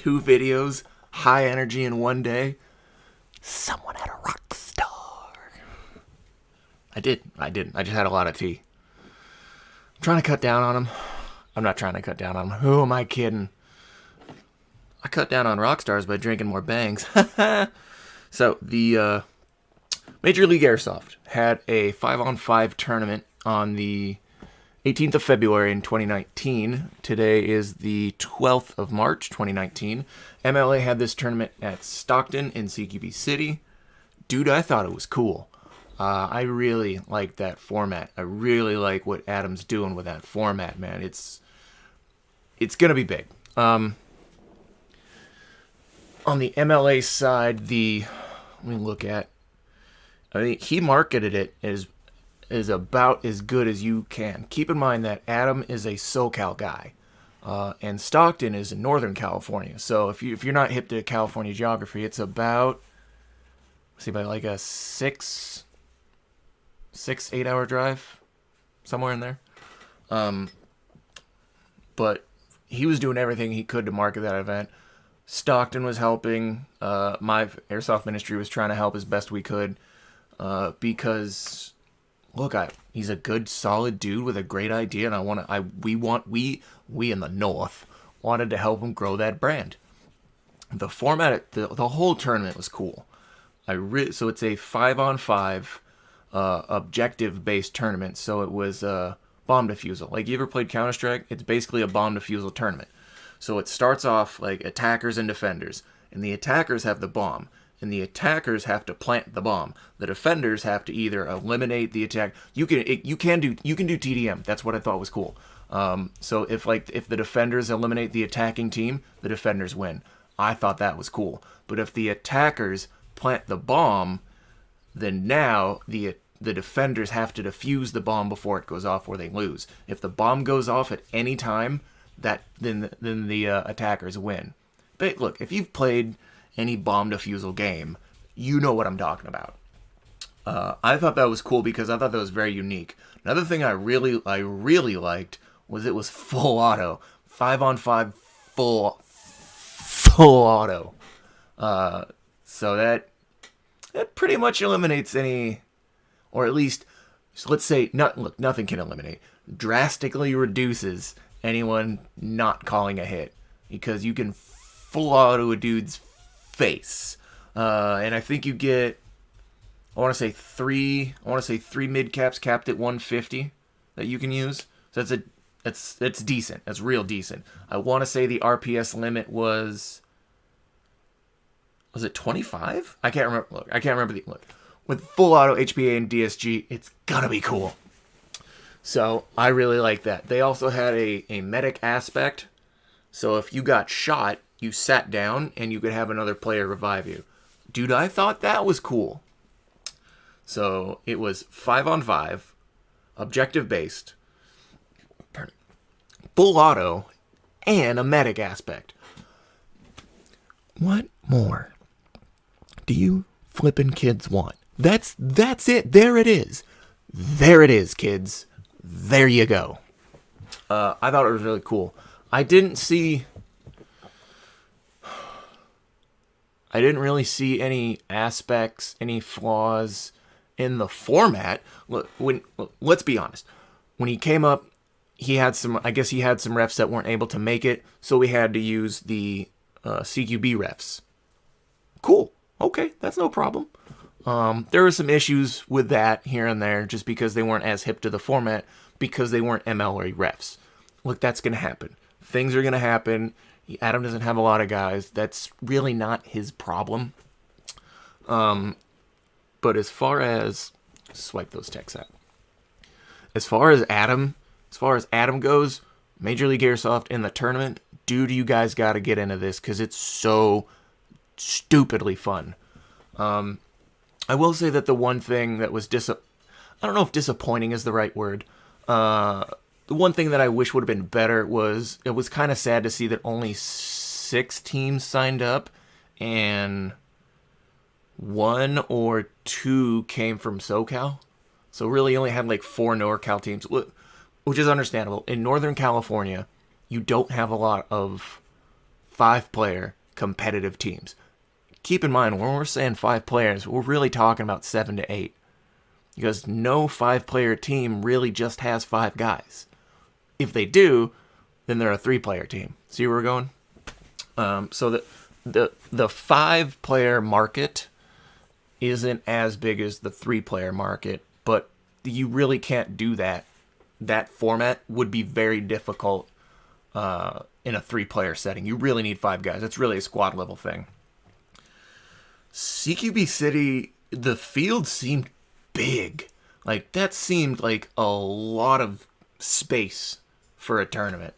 2 videos, high energy in one day. Someone had a rock star. I didn't. I just had a lot of tea. I'm trying to cut down on them. I'm not trying to cut down on them. Who am I kidding? I cut down on rock stars by drinking more bangs. So, the Major League Airsoft had a 5-on-5 tournament on the 18th of February in 2019. Today is the 12th of March, 2019. MLA had this tournament at Stockton in CQB City. Dude, I thought it was cool. I really like that format. I really like what Adam's doing with that format, man. It's gonna be big. On the MLA side, let me look at. I mean, he marketed it as about as good as you can. Keep in mind that Adam is a SoCal guy, and Stockton is in Northern California. So if you're not hip to California geography, it's about like a 8 hour drive, somewhere in there. But he was doing everything he could to market that event. Stockton was helping. My Airsoft ministry was trying to help as best we could, because look, he's a good, solid dude with a great idea, and we in the North wanted to help him grow that brand. The format, the whole tournament was cool. So it's a 5-on-5 objective-based tournament. So it was bomb defusal. Like, you ever played Counter-Strike? It's basically a bomb defusal tournament. So it starts off like attackers and defenders, and the attackers have the bomb, and the attackers have to plant the bomb. The defenders have to either eliminate the attack. You can do TDM. That's what I thought was cool. So if the defenders eliminate the attacking team, the defenders win. I thought that was cool. But if the attackers plant the bomb, then now the defenders have to defuse the bomb before it goes off, or they lose. If the bomb goes off at any time, then the attackers win. But look, if you've played any bomb defusal game, you know what I'm talking about. I thought that was cool because I thought that was very unique. Another thing I really liked was it was full auto, 5-on-5 full auto. So that pretty much eliminates any, or at least, let's say, nothing can eliminate. Drastically reduces anyone not calling a hit, because you can full auto a dude's face, and I think you get, I want to say three mid caps capped at 150 that you can use. So that's decent. That's real decent. I want to say the RPS limit was it 25? I can't remember. Look, with full auto HPA and DSG, it's gonna be cool. So I really like that. They also had a medic aspect. So if you got shot, you sat down and you could have another player revive you. Dude, I thought that was cool. So it was 5-on-5, objective based, full auto, and a medic aspect. What more do you flippin' kids want? That's it. There it is. There it is, kids. There you go. I thought it was really cool. I didn't really see any aspects, any flaws in the format. Let's be honest. When he came up, he had some refs that weren't able to make it, so we had to use the CQB refs. Cool. Okay, that's no problem. There were some issues with that here and there, just because they weren't as hip to the format, because they weren't MLA refs. Look, that's going to happen. Things are going to happen. Adam doesn't have a lot of guys. That's really not his problem. But as far as, swipe those texts out. As far as Adam goes, Major League Airsoft in the tournament, dude, you guys got to get into this because it's so stupidly fun. I will say that the one thing that was I don't know if disappointing is the right word. The one thing that I wish would have been better was, it was kind of sad to see that only 6 teams signed up and 1 or 2 came from SoCal. So really only had like 4 NorCal teams, which is understandable. In Northern California, you don't have a lot of 5-player competitive teams. Keep in mind, when we're saying 5 players, we're really talking about 7 to 8. Because no 5-player team really just has 5 guys. If they do, then they're a 3-player team. See where we're going? So the 5-player market isn't as big as the 3-player market, but you really can't do that. That format would be very difficult in a 3-player setting. You really need 5 guys. It's really a squad level thing. CQB City, the field seemed big. Like, that seemed like a lot of space for a tournament.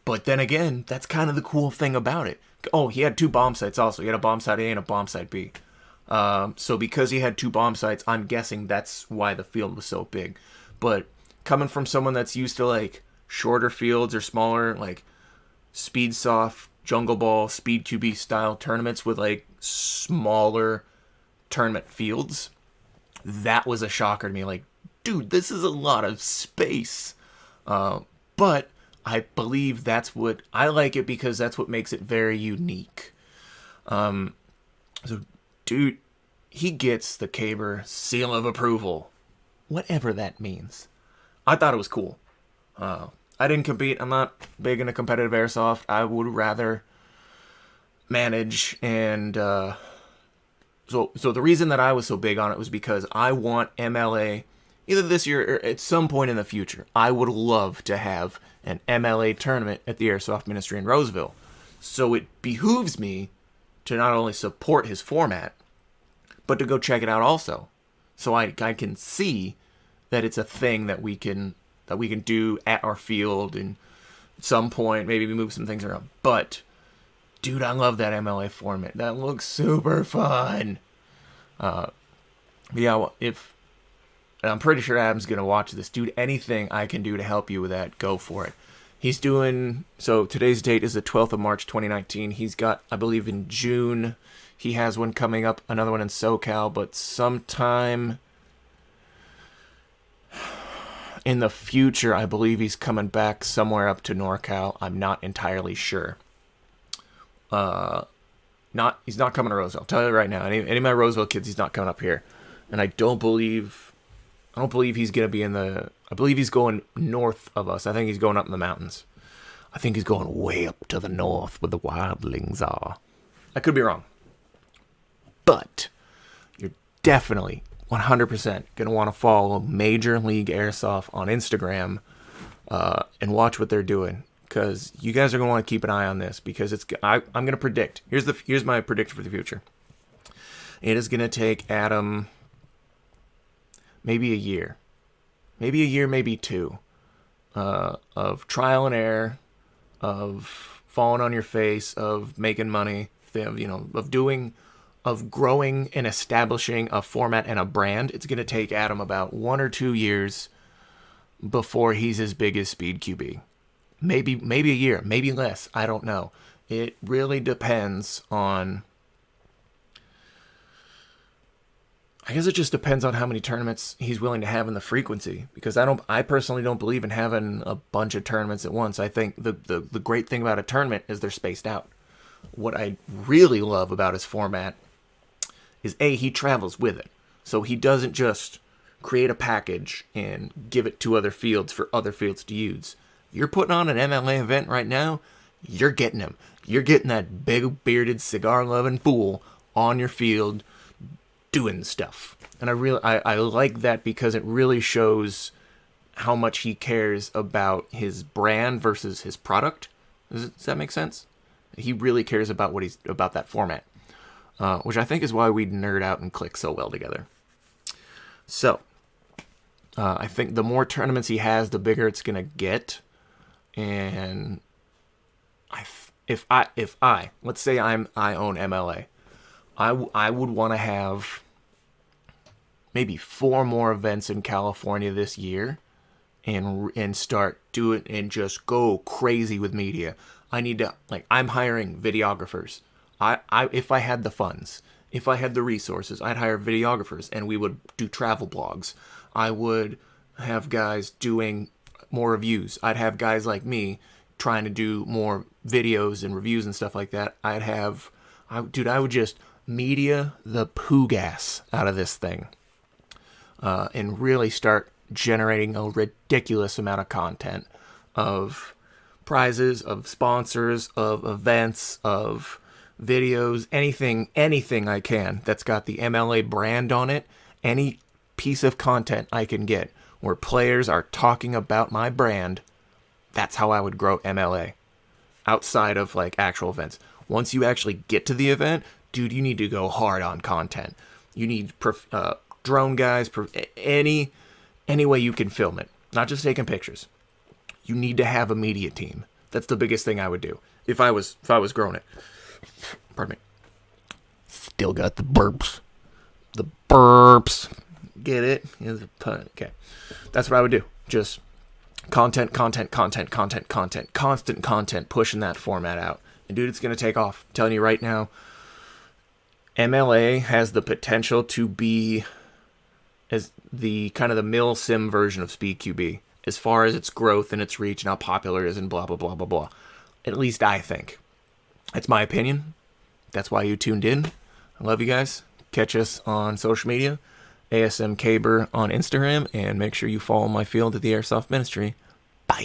But then again, that's kind of the cool thing about it. Oh, he had 2 bomb sites also. He had a bomb site A and a bomb site B. So because he had 2 bomb sites, I'm guessing that's why the field was so big. But coming from someone that's used to, like, shorter fields or smaller, like, Speed Soft, Jungle Ball, Speed QB style tournaments with, like, smaller tournament fields, that was a shocker to me. Like, dude, this is a lot of space. But I believe that's what I like it, because that's what makes it very unique. So, dude, he gets the Caber seal of approval, whatever that means. I thought it was cool. I didn't compete. I'm not big into competitive airsoft. I would rather manage, and so the reason that I was so big on it was because I want MLA either this year or at some point in the future. I would love to have an MLA tournament at the Airsoft Ministry in Roseville. So it behooves me to not only support his format, but to go check it out also. So I can see that it's a thing that we can do at our field, and at some point maybe we move some things around. But dude, I love that MLA format. That looks super fun. Yeah, if I'm pretty sure Adam's gonna watch this, dude. Anything I can do to help you with that, go for it. He's doing, so today's date is the 12th of March 2019. He's got, I believe in June, he has one coming up, another one in SoCal, but sometime in the future, I believe he's coming back somewhere up to NorCal. I'm not entirely sure. He's not coming to Roseville. I'll tell you right now. Any of my Roseville kids, he's not coming up here. And I don't believe he's gonna be I believe he's going north of us. I think he's going up in the mountains. I think he's going way up to the north where the wildlings are. I could be wrong. But you're definitely 100% gonna want to follow Major League Airsoft on Instagram and watch what they're doing, because you guys are gonna want to keep an eye on this, because I'm gonna predict. Here's my prediction for the future. It is gonna take Adam maybe a year, maybe 2, of trial and error, of falling on your face, of making money, of growing and establishing a format and a brand. It's going to take Adam about 1 or 2 years before he's as big as Speed QB. Maybe a year, maybe less. I don't know. It really depends on, I guess it just depends on how many tournaments he's willing to have and the frequency. Because I personally don't believe in having a bunch of tournaments at once. I think the great thing about a tournament is they're spaced out. What I really love about his format is he travels with it. So he doesn't just create a package and give it to other fields for other fields to use. You're putting on an MLA event right now, you're getting him. You're getting that big bearded cigar loving fool on your field doing stuff. And I like that, because it really shows how much he cares about his brand versus his product. Does that make sense? He really cares about about that format, which I think is why we nerd out and click so well together. So I think the more tournaments he has, the bigger it's gonna get. And if I let's say I own MLA, I would want to have maybe 4 more events in California this year, and start doing and just go crazy with media. I need to, I'm hiring videographers. If I had the funds, if I had the resources, I'd hire videographers, and we would do travel blogs. I would have guys doing more reviews. I'd have guys like me trying to do more videos and reviews and stuff like that, I would just media the poo gas out of this thing, and really start generating a ridiculous amount of content, of prizes, of sponsors, of events, of videos, anything I can that's got the MLA brand on it. Any piece of content I can get where players are talking about my brand, that's how I would grow MLA outside of like actual events. Once you actually get to the event, dude, you need to go hard on content. You need drone guys, any way you can film it, not just taking pictures. You need to have a media team. That's the biggest thing I would do if I was growing it. Pardon me. Still got the burps. The burps. Get it? Okay. That's what I would do. Just constant content, pushing that format out. And dude, it's going to take off. I'm telling you right now, MLA has the potential to be as the kind of the mill sim version of Speed QB as far as its growth and its reach and how popular it is and blah, blah, blah, blah, blah. At least I think. That's my opinion. That's why you tuned in. I love you guys. Catch us on social media, ASM Caber on Instagram, and make sure you follow my field at the Airsoft Ministry. Bye.